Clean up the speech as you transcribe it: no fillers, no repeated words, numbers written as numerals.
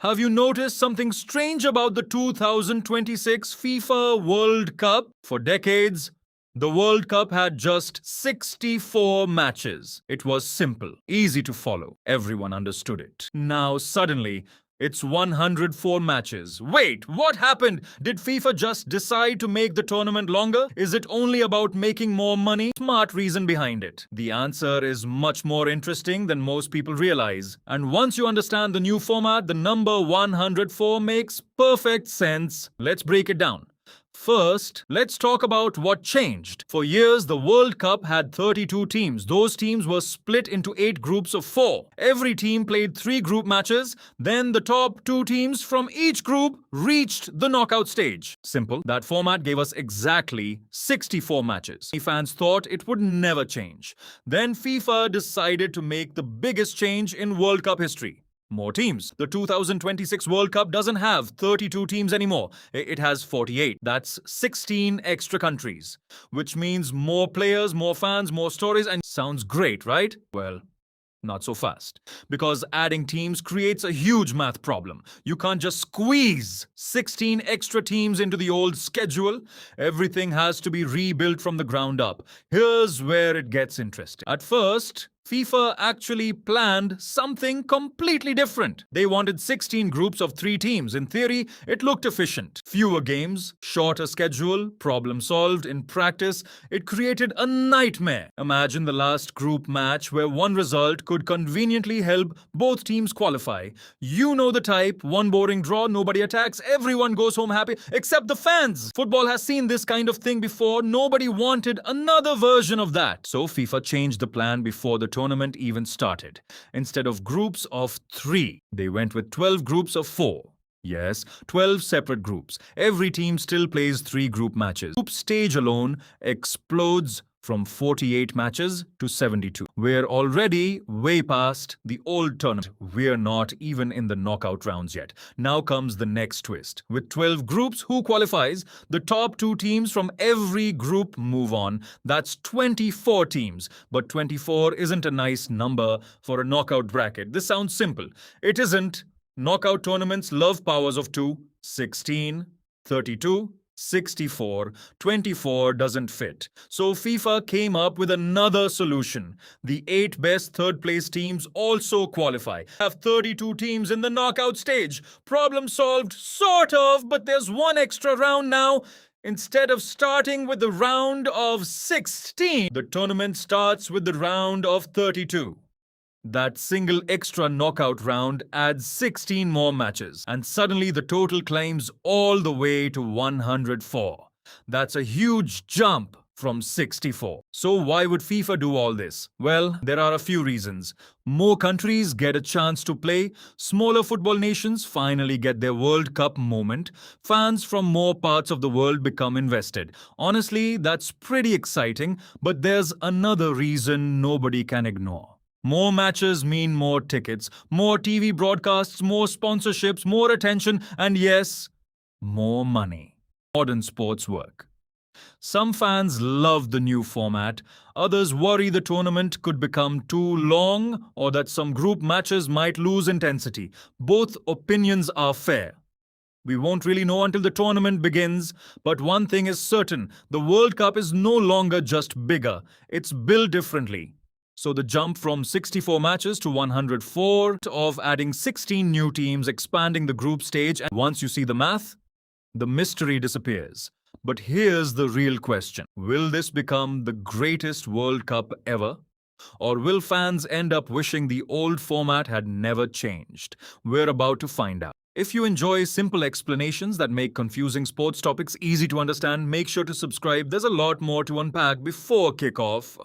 Have you noticed something strange about the 2026 FIFA World Cup? For decades, the World Cup had just 64 matches. It was simple, easy to follow. Everyone understood it. Now, suddenly, it's 104 matches. Wait, what happened? Did FIFA just decide to make the tournament longer? Is it only about making more money? Smart reason behind it. The answer is much more interesting than most people realize. And once you understand the new format, the number 104 makes perfect sense. Let's break it down. First, let's talk about what changed. For years, the World Cup had 32 teams. Those teams were split into 8 groups of 4. Every team played 3 group matches. Then the top 2 teams from each group reached the knockout stage. Simple. That format gave us exactly 64 matches. Fans thought it would never change. Then FIFA decided to make the biggest change in World Cup history. More teams. The 2026 World Cup doesn't have 32 teams anymore. It has 48. That's 16 extra countries. Which means more players, more fans, more stories, and sounds great, right? Well, not so fast. Because adding teams creates a huge math problem. You can't just squeeze 16 extra teams into the old schedule. Everything has to be rebuilt from the ground up. Here's where it gets interesting. At first, FIFA actually planned something completely different. They wanted 16 groups of 3 teams. In theory, it looked efficient. Fewer games, shorter schedule, problem solved. In practice, it created a nightmare. Imagine the last group match where one result could conveniently help both teams qualify. You know the type, one boring draw, nobody attacks, everyone goes home happy, except the fans. Football has seen this kind of thing before. Nobody wanted another version of that. So FIFA changed the plan before the tournament even started. Instead of groups of 3, they went with 12 groups of 4. Yes, 12 separate groups. Every team still plays 3 group matches. Group stage alone explodes from 48 matches to 72. We're already way past the old tournament. We're not even in the knockout rounds yet. Now comes the next twist. With 12 groups, who qualifies? The top 2 teams from every group move on. That's 24 teams. But 24 isn't a nice number for a knockout bracket. This sounds simple. It isn't. Knockout tournaments love powers of 2, 16, 32, 64, 24 doesn't fit. So FIFA came up with another solution. The 8 best third-place teams also qualify. Have 32 teams in the knockout stage. Problem solved, sort of, but there's one extra round now. Instead of starting with the round of 16, the tournament starts with the round of 32. That single extra knockout round adds 16 more matches, and suddenly the total climbs all the way to 104. That's a huge jump from 64. So why would FIFA do all this? Well, there are a few reasons. More countries get a chance to play, smaller football nations finally get their World Cup moment, fans from more parts of the world become invested. Honestly, that's pretty exciting, but there's another reason nobody can ignore. More matches mean more tickets, more TV broadcasts, more sponsorships, more attention, and yes, more money. Modern sports work. Some fans love the new format, others worry the tournament could become too long or that some group matches might lose intensity. Both opinions are fair. We won't really know until the tournament begins, but one thing is certain, the World Cup is no longer just bigger, it's built differently. So the jump from 64 matches to 104 of adding 16 new teams, expanding the group stage, and once you see the math, the mystery disappears. But here's the real question. Will this become the greatest World Cup ever? Or will fans end up wishing the old format had never changed? We're about to find out. If you enjoy simple explanations that make confusing sports topics easy to understand, make sure to subscribe. There's a lot more to unpack before kickoff.